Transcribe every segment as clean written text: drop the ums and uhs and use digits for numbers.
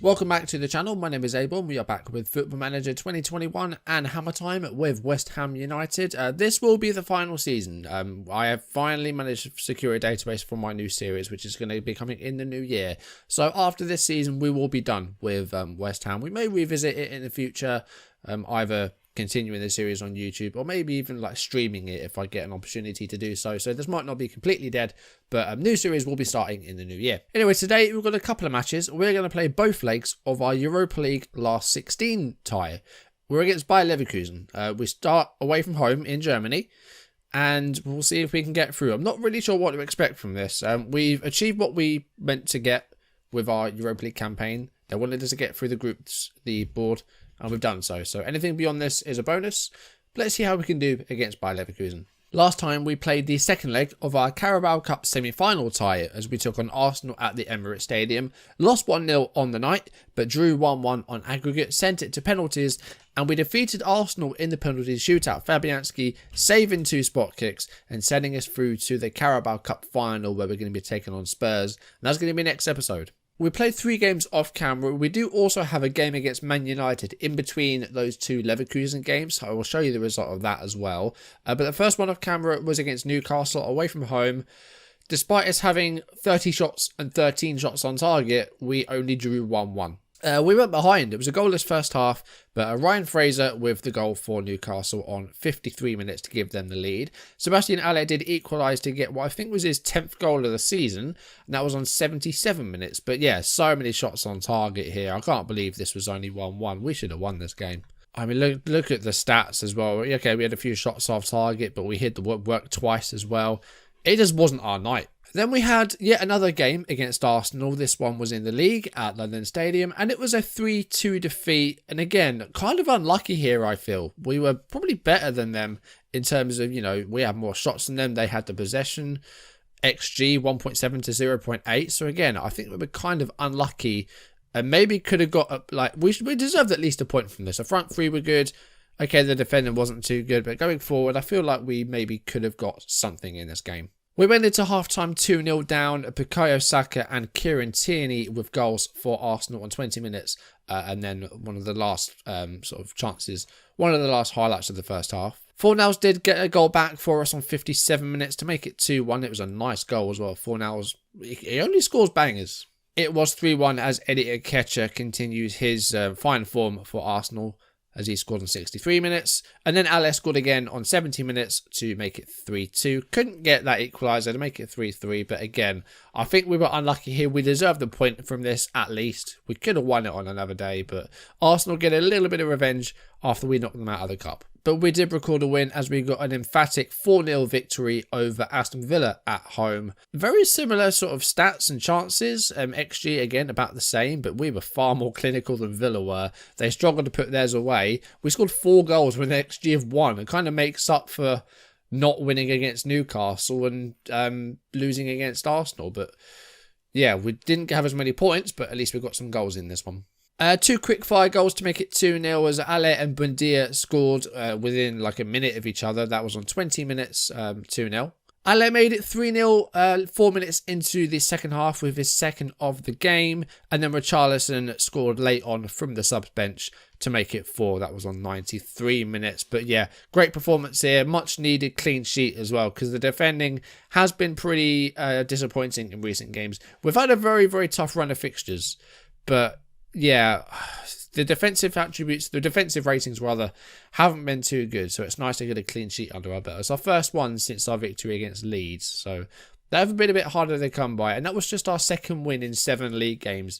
Welcome back to the channel. My name is a-bomb. We are back with Football Manager 2021 and Hammer Time with West Ham United. This will be the final season. I have finally managed to secure a database for my new series, which is going to be coming in the new year. So after this season, we will be done with West Ham. We may revisit it in the future, either continuing the series on YouTube or maybe even like streaming it if I get an opportunity to do so. So this might not be completely dead, but a new series will be starting in the new year. Anyway, today we've got a couple of matches. We're going to play both legs of our Europa League last 16 tie. We're against Bayer Leverkusen. We start away from home in Germany and we'll see if we can get through. I'm not really sure what to expect from this. We've achieved what we meant to get with our Europa League campaign. They wanted us to get through the groups, the board, and we've done so. So anything beyond this is a bonus. But let's see how we can do against Bayer Leverkusen. Last time we played the second leg of our Carabao Cup semi-final tie as we took on Arsenal at the Emirates Stadium. Lost 1-0 on the night, but drew 1-1 on aggregate, sent it to penalties, and we defeated Arsenal in the penalties shootout. Fabianski saving 2 spot kicks and sending us through to the Carabao Cup final where we're going to be taking on Spurs. And that's going to be next episode. We played 3 games off camera. We do also have a game against Man United in between those 2 Leverkusen games. I will show you the result of that as well. But the first one off camera was against Newcastle away from home. Despite us having 30 shots and 13 shots on target, we only drew 1-1. We went behind. It was a goalless first half, but Ryan Fraser with the goal for Newcastle on 53 minutes to give them the lead. Sebastian Haller did equalise to get what I think was his 10th goal of the season, and that was on 77 minutes. But yeah, so many shots on target here. I can't believe this was only 1-1. We should have won this game. I mean, look at the stats as well. Okay, we had a few shots off target, but we hit the work twice as well. It just wasn't our night. Then we had yet another game against Arsenal. This one was in the league at London Stadium, and it was a 3-2 defeat. And again, kind of unlucky here, I feel. We were probably better than them in terms of, you know, we had more shots than them. They had the possession. XG 1.7 to 0.8. So again, I think we were kind of unlucky and maybe could have got up, like, we deserved at least a point from this. The front three were good. Okay, the defending wasn't too good, but going forward, I feel like we maybe could have got something in this game. We went into half-time 2-0 down. Bukayo Saka and Kieran Tierney with goals for Arsenal on 20 minutes. And then one of the last sort of chances, one of the last highlights of the first half. Fornals did get a goal back for us on 57 minutes to make it 2-1. It was a nice goal as well. Fornals, he only scores bangers. It was 3-1 as Eddie Nketiah continues his fine form for Arsenal, as he scored on 63 minutes. And then Haller scored again on 70 minutes to make it 3-2. Couldn't get that equaliser to make it 3-3. But again, I think we were unlucky here. We deserved a point from this at least. We could have won it on another day. But Arsenal get a little bit of revenge after we knocked them out of the cup. But we did record a win as we got an emphatic 4-0 victory over Aston Villa at home. Very similar sort of stats and chances. XG again about the same, but we were far more clinical than Villa were. They struggled to put theirs away. We scored 4 goals with an XG of 1. It kind of makes up for not winning against Newcastle and losing against Arsenal. But yeah, we didn't have as many points, but at least we got some goals in this one. 2 quick-fire goals to make it 2-0 as Haller and Buendia scored within like a minute of each other. That was on 20 minutes, 2-0. Haller made it 3-0 4 minutes into the second half with his second of the game. And then Richarlison scored late on from the subs bench to make it 4. That was on 93 minutes. But yeah, great performance here. Much needed clean sheet as well, because the defending has been pretty disappointing in recent games. We've had a very, very tough run of fixtures, but yeah, the defensive attributes, the defensive ratings rather, haven't been too good. So it's nice to get a clean sheet under our belt. It's our first one since our victory against Leeds. So that have been a bit harder to come by. And that was just our second win in 7 league games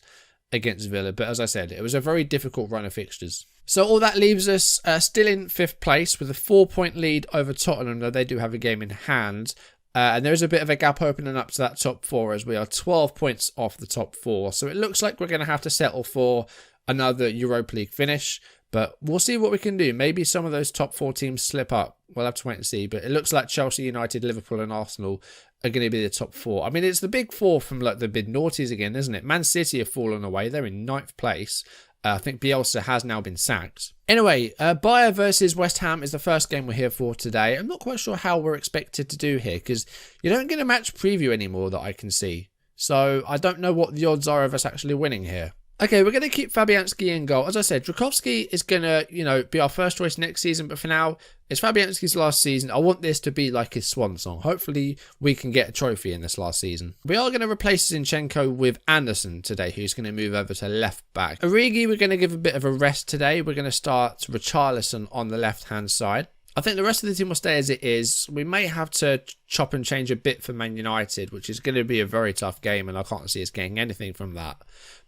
against Villa. But as I said, it was a very difficult run of fixtures. So all that leaves us still in 5th place with a 4-point lead over Tottenham, though they do have a game in hand. And there's a bit of a gap opening up to that top 4 as we are 12 points off the top 4. So it looks like we're going to have to settle for another Europa League finish. But we'll see what we can do. Maybe some of those top 4 teams slip up. We'll have to wait and see. But it looks like Chelsea, United, Liverpool and Arsenal are going to be the top 4. I mean, it's the big 4 from like the mid-noughties again, isn't it? Man City have fallen away. They're in 9th place. I think Bielsa has now been sacked. Anyway, Bayer versus West Ham is the first game we're here for today. I'm not quite sure how we're expected to do here because you don't get a match preview anymore that I can see. So I don't know what the odds are of us actually winning here. Okay, we're going to keep Fabianski in goal. As I said, Drakowski is going to, be our first choice next season. But for now, it's Fabianski's last season. I want this to be like his swan song. Hopefully, we can get a trophy in this last season. We are going to replace Zinchenko with Anderson today, who's going to move over to left back. Origi, we're going to give a bit of a rest today. We're going to start Richarlison on the left-hand side. I think the rest of the team will stay as it is. We may have to chop and change a bit for Man United, which is going to be a very tough game, and I can't see us getting anything from that.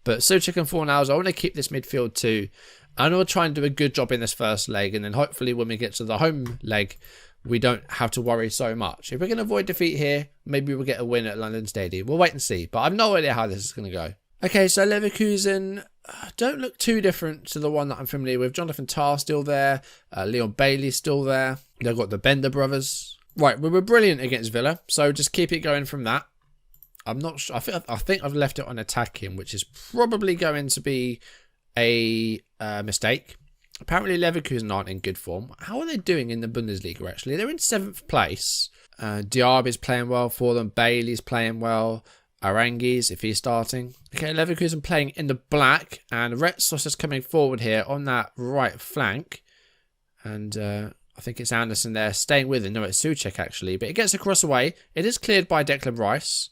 But Souček and Fornals, I want to keep this midfield too. I want to try and do a good job in this first leg, and then hopefully when we get to the home leg, we don't have to worry so much. If we can avoid defeat here, maybe we'll get a win at London Stadium. We'll wait and see, but I've no idea how this is going to go. Okay, so Leverkusen don't look too different to the one that I'm familiar with. Jonathan Tah still there. Leon Bailey still there. They've got the Bender brothers. Right, we were brilliant against Villa, so just keep it going from that. I'm not sure. I think I've left it on attacking, which is probably going to be a mistake. Apparently, Leverkusen aren't in good form. How are they doing in the Bundesliga, actually? They're in 7th place. Diaby's playing well for them. Bailey's playing well. Aranguiz, if he's starting. Okay, Leverkusen playing in the black. And Retsos is coming forward here on that right flank. And I think it's Anderson there staying with him. No, it's Souček, actually. But it gets across away. It is cleared by Declan Rice.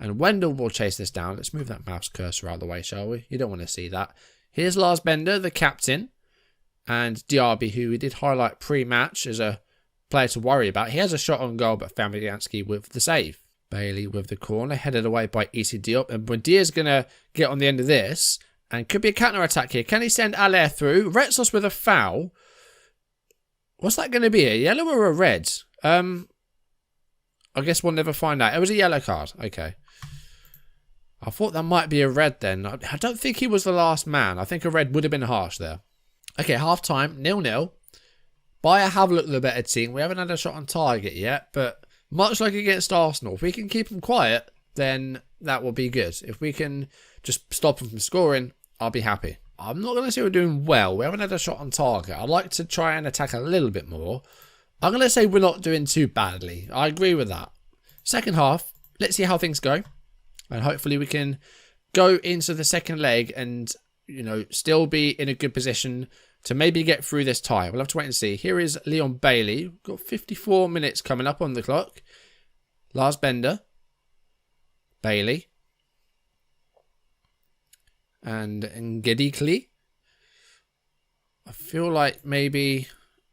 And Wendell will chase this down. Let's move that mouse cursor out of the way, shall we? You don't want to see that. Here's Lars Bender, the captain. And Diaby, who we did highlight pre-match as a player to worry about. He has a shot on goal, but Fabianski with the save. Bailey with the corner, headed away by Issa Diop. And Buendia's going to get on the end of this. And could be a counter-attack here. Can he send Aller through? Retsos with a foul. What's that going to be? A yellow or a red? I guess we'll never find out. It was a yellow card. Okay. I thought that might be a red then. I don't think he was the last man. I think a red would have been harsh there. Okay, half-time, 0-0. Bayer have looked the better team. We haven't had a shot on target yet, but much like against Arsenal, if we can keep them quiet, then that will be good. If we can just stop them from scoring, I'll be happy. I'm not going to say we're doing well. We haven't had a shot on target. I'd like to try and attack a little bit more. I'm going to say we're not doing too badly. I agree with that. Second half, let's see how things go. And hopefully we can go into the second leg and, still be in a good position to maybe get through this tie. We'll have to wait and see. Here is Leon Bailey. We've got 54 minutes coming up on the clock. Lars Bender. Bailey. And Ngedikli. I feel like maybe...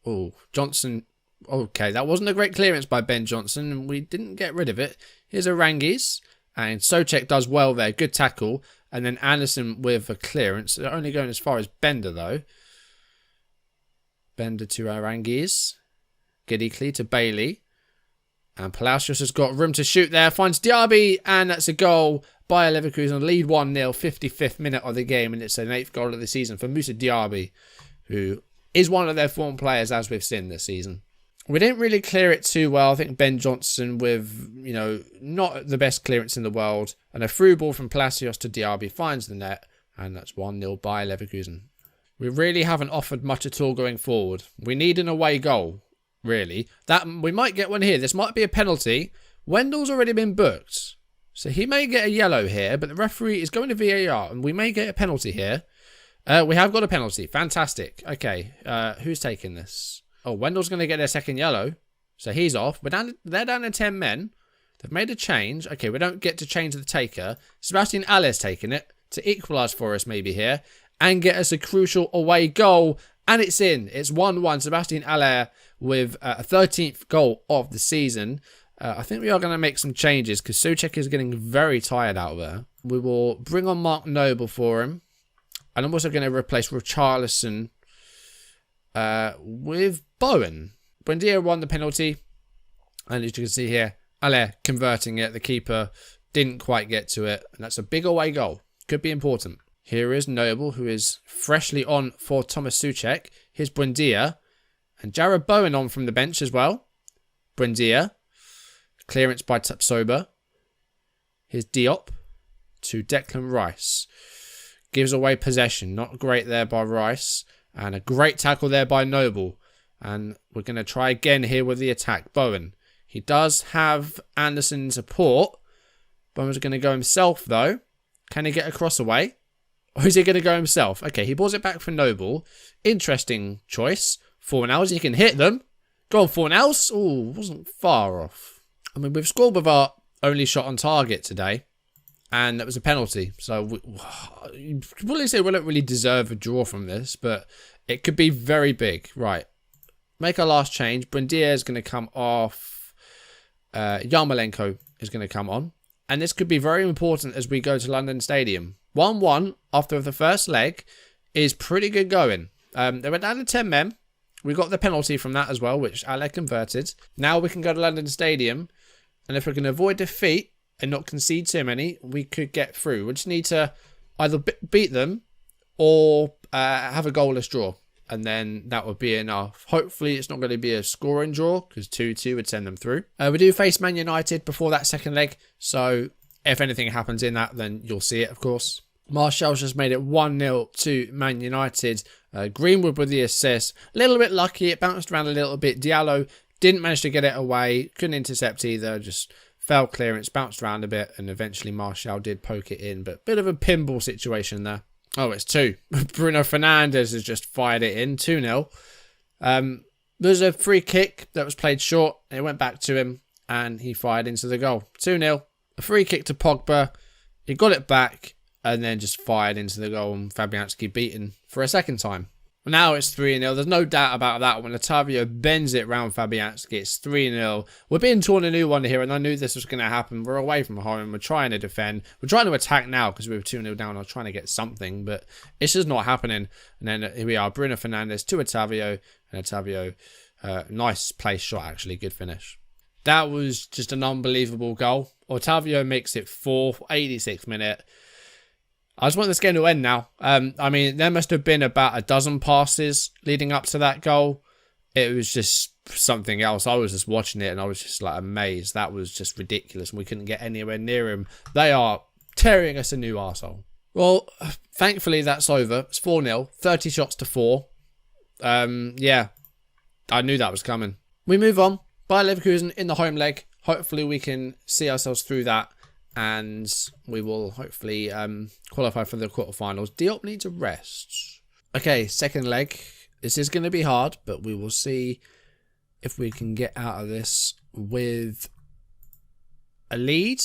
Oh, Johnson... Okay, that wasn't a great clearance by Ben Johnson, and we didn't get rid of it. Here's Aranguiz. And Souček does well there. Good tackle. And then Anderson with a clearance. They're only going as far as Bender, though. Bender to Aranguiz. Ngedikli to Bailey. And Palacios has got room to shoot there. Finds Diaby. And that's a goal. Bayer Leverkusen lead 1-0. 55th minute of the game. And it's an 8th goal of the season for Moussa Diaby, who is one of their form players, as we've seen this season. We didn't really clear it too well. I think Ben Johnson with, not the best clearance in the world. And a through ball from Palacios to Diaby finds the net. And that's 1-0 by Leverkusen. We really haven't offered much at all going forward. We need an away goal, really. We might get one here. This might be a penalty. Wendell's already been booked. So he may get a yellow here. But the referee is going to VAR. And we may get a penalty here. We have got a penalty. Fantastic. Okay. Who's taking this? Oh, Wendell's going to get their second yellow. So he's off. They're down to 10 men. They've made a change. Okay, we don't get to change the taker. Sebastian Aller's taking it to equalise for us maybe here. And get us a crucial away goal. And it's in. It's 1-1. Sebastian Aller with a 13th goal of the season. I think we are going to make some changes because Souček is getting very tired out there. We will bring on Mark Noble for him. And I'm also going to replace Richarlison with Bowen. Buendia won the penalty. And as you can see here, Aller converting it. The keeper didn't quite get to it. And that's a big away goal. Could be important. Here is Noble, who is freshly on for Thomas Souček. Here's Buendia. And Jared Bowen on from the bench as well. Buendia. Clearance by Tapsoba. Here's Diop to Declan Rice. Gives away possession. Not great there by Rice. And a great tackle there by Noble. And we're going to try again here with the attack. Bowen. He does have Anderson in support. Bowen's going to go himself though. Can he get across away? Or is he going to go himself? Okay, he balls it back for Noble. Interesting choice. Fornals, he can hit them. Go on, Fornals. Oh, wasn't far off. I mean, we've scored with our only shot on target today. And that was a penalty. So, you could probably say we don't really deserve a draw from this. But it could be very big. Right. Make our last change. Buendia is going to come off. Yarmolenko is going to come on. And this could be very important as we go to London Stadium. 1-1 after the first leg is pretty good going. They went down to 10 men. We got the penalty from that as well, which Ale converted. Now we can go to London Stadium. And if we can avoid defeat and not concede too many, we could get through. We just need to either beat them or have a goalless draw. And then that would be enough. Hopefully it's not going to be a scoring draw because 2-2 would send them through. We do face Man United before that second leg. So if anything happens in that, then you'll see it, of course. Martial's just made it 1-0 to Man United. Greenwood with the assist. A little bit lucky. It bounced around a little bit. Diallo didn't manage to get it away. Couldn't intercept either. Just fell clearance. Bounced around a bit. And eventually Martial did poke it in. But bit of a pinball situation there. Oh, it's 2. Bruno Fernandes has just fired it in. 2-0. There's a free kick that was played short. It went back to him. And he fired into the goal. 2-0. A free kick to Pogba. He got it back. And then just fired into the goal. And Fabianski beaten for a second time. Now it's 3-0. There's no doubt about that. When Otavio bends it round Fabianski, it's 3-0. We're being torn a new one here, and I knew this was going to happen. We're away from home. We're trying to defend. We're trying to attack now because we were 2-0 down. I was trying to get something, but it's just not happening. And then here we are. Bruno Fernandes to Otavio. And Otavio, nice place shot, actually. Good finish. That was just an unbelievable goal. Otavio makes it 4, 86th minute. I just want this game to end now. I mean, there must have been about a dozen passes leading up to that goal. It was just something else. I was just watching it and I was just like amazed. That was just ridiculous. And we couldn't get anywhere near him. They are tearing us a new arsehole. Well, thankfully that's over. It's 4-0. 30 shots to 4. Yeah, I knew that was coming. We move on. Bayer Leverkusen in the home leg. Hopefully we can see ourselves through that. And we will hopefully qualify for the quarterfinals. Diop needs a rest. Okay, second leg. This is going to be hard, but we will see if we can get out of this with a lead,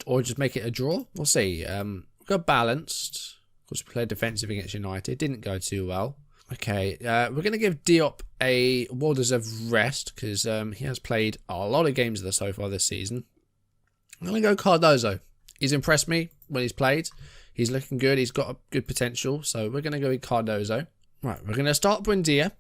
or just make it a draw. We'll see. We got balanced. Of course, we played defensive against United. Didn't go too well. Okay, we're going to give Diop a well-deserved rest because he has played a lot of games so far this season. I'm going to go Cardozo. He's impressed me when he's played. He's looking good. He's got a good potential. So we're going to go with Cardozo. Right, we're going to start Buendia.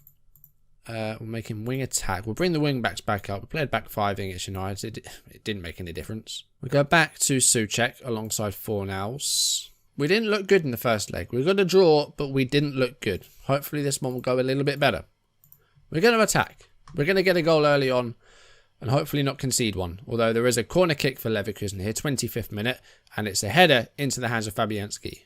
We'll make him wing attack. We'll bring the wing backs back up. We played back 5 against United. It didn't make any difference. We go back to Souček alongside Fornals. We didn't look good in the first leg. We got a draw, but we didn't look good. Hopefully this one will go a little bit better. We're going to attack. We're going to get a goal early on. And hopefully not concede one. Although there is a corner kick for Leverkusen here, 25th minute. And it's a header into the hands of Fabianski.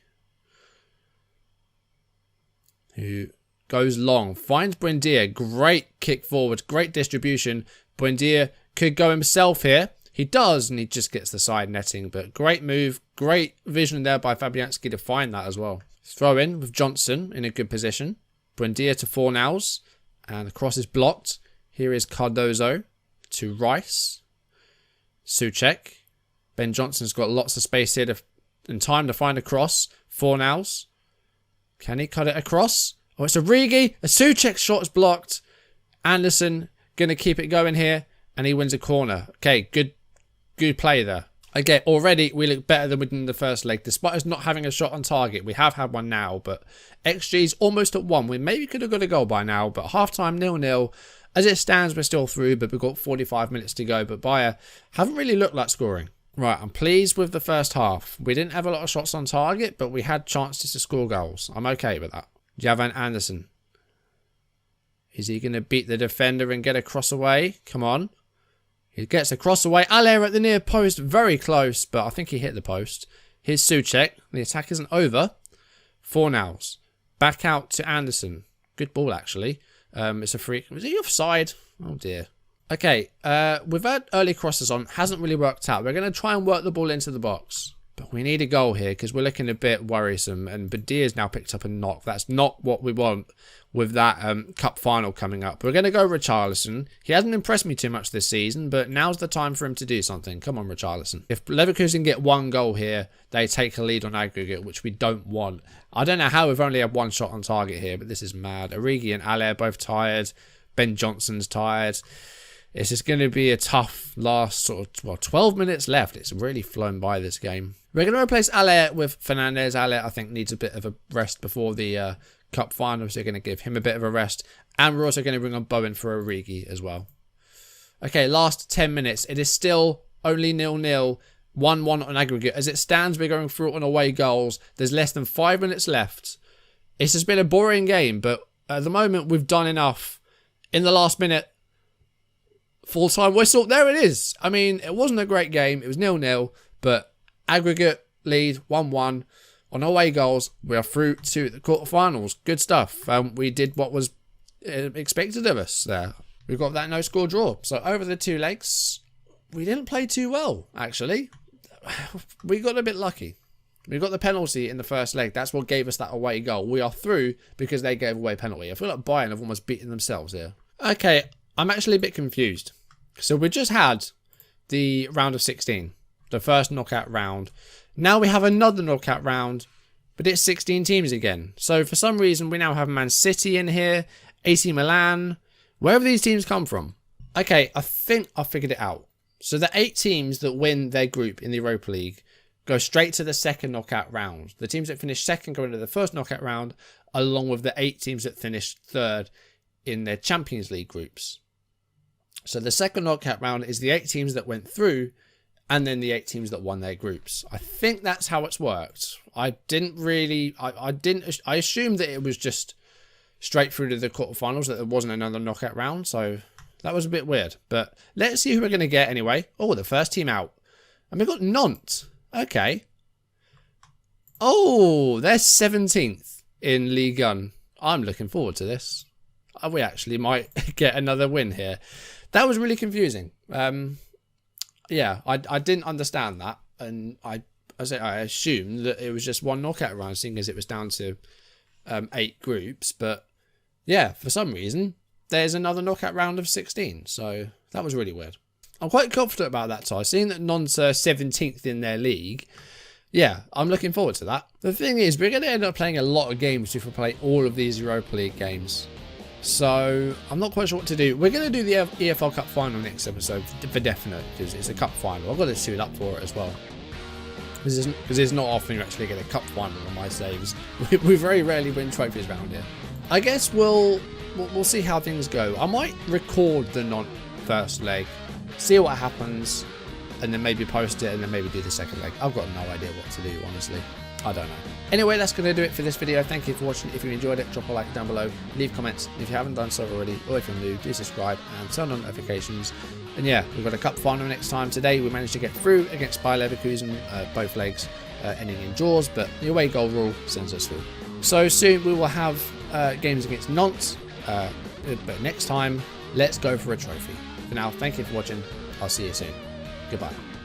Who goes long. Finds Buendia. Great kick forward. Great distribution. Buendia could go himself here. He does. And he just gets the side netting. But great move. Great vision there by Fabianski to find that as well. Throw in with Johnson in a good position. Buendia to Fornals. And the cross is blocked. Here is Cardozo. To Rice. Souček. Ben Johnson's got lots of space here and time to find a cross. Fornals. Can he cut it across? Oh, it's a Origi. A Souček shot is blocked. Anderson going to keep it going here. And he wins a corner. Okay, good play there. Again, already we look better than we did in the first leg. Despite us not having a shot on target. We have had one now. But XG's almost at 1. We maybe could have got a goal by now. But half-time 0-0. As it stands, we're still through, but we've got 45 minutes to go. But Bayer haven't really looked like scoring. Right, I'm pleased with the first half. We didn't have a lot of shots on target, but we had chances to score goals. I'm okay with that. Javan Anderson. Is he going to beat the defender and get a cross away? Come on. He gets a cross away. Aller at the near post. Very close, but I think he hit the post. Here's Souček. The attack isn't over. Fornals. Back out to Anderson. Good ball, actually. It's a free. Was he offside? Oh dear. Okay, we've had early crosses on. Hasn't really worked out. We're going to try and work the ball into the box. But we need a goal here because we're looking a bit worrisome. And Badier's now picked up a knock. That's not what we want with that cup final coming up. We're going to go Richarlison. He hasn't impressed me too much this season, but now's the time for him to do something. Come on, Richarlison. If Leverkusen get one goal here, they take a lead on aggregate, which we don't want. I don't know how we've only had one shot on target here, but this is mad. Origi and Ale are both tired. Ben Johnson's tired. It's just going to be a tough last sort of, well, 12 minutes left. It's really flown by this game. We're going to replace Ale with Fernandez. Ale, I think, needs a bit of a rest before the cup final, so we're going to give him a bit of a rest. And we're also going to bring on Bowen for Origi as well. Okay, last 10 minutes. It is still only 0-0, 1-1 on aggregate. As it stands, we're going through on away goals. There's less than 5 minutes left. It's just been a boring game, but at the moment, we've done enough. In the last minute, full-time whistle. There it is. I mean, it wasn't a great game. It was 0-0, but aggregate lead 1-1 on away goals. We are through to the quarterfinals. Good stuff. We did what was expected of us there. We got that no-score draw. So over the 2 legs, we didn't play too well, actually. We got a bit lucky. We got the penalty in the first leg. That's what gave us that away goal. We are through because they gave away a penalty. I feel like Bayern have almost beaten themselves here. Okay, I'm actually a bit confused. So we just had the round of 16, the first knockout round. Now we have another knockout round, but it's 16 teams again. So for some reason, we now have Man City in here, AC Milan, wherever these teams come from. Okay, I think I figured it out. So the 8 teams that win their group in the Europa League go straight to the second knockout round. The teams that finish second go into the first knockout round, along with the 8 teams that finish third in their Champions League groups. So the second knockout round is the 8 teams that went through, and then the 8 teams that won their groups. I think that's how it's worked. I assumed that it was just straight through to the quarterfinals, that there wasn't another knockout round, so that was a bit weird. But let's see who we're going to get anyway. Oh, the first team out. And we've got Nantes. Okay. Oh, they're 17th in Ligue 1. I'm looking forward to this. We actually might get another win here. That was really confusing. Yeah, I didn't understand that. And I assumed that it was just one knockout round, seeing as it was down to 8 groups. But yeah, for some reason, there's another knockout round of 16. So that was really weird. I'm quite confident about that, Ty. Seeing that Nantes are 17th in their league, yeah, I'm looking forward to that. The thing is, we're going to end up playing a lot of games if we play all of these Europa League games. So I'm not quite sure what to do. We're going to do the EFL Cup final next episode for definite, because it's a cup final. I've got to suit up for it as well. Because it's not often you actually get a cup final on my saves. We very rarely win trophies around here. I guess we'll see how things go. I might record the first leg, see what happens, and then maybe post it, and then maybe do the second leg. I've got no idea what to do, honestly. I don't know. Anyway, that's going to do it for this video. Thank you for watching. If you enjoyed it, drop a like down below. Leave comments if you haven't done so already. Or if you're new, do subscribe and turn on notifications. And yeah, we've got a cup final next time. Today, we managed to get through against Bayer Leverkusen, both legs ending in draws. But the away goal rule sends us through. So soon, we will have games against Nantes. But next time, let's go for a trophy. For now, thank you for watching. I'll see you soon. Goodbye.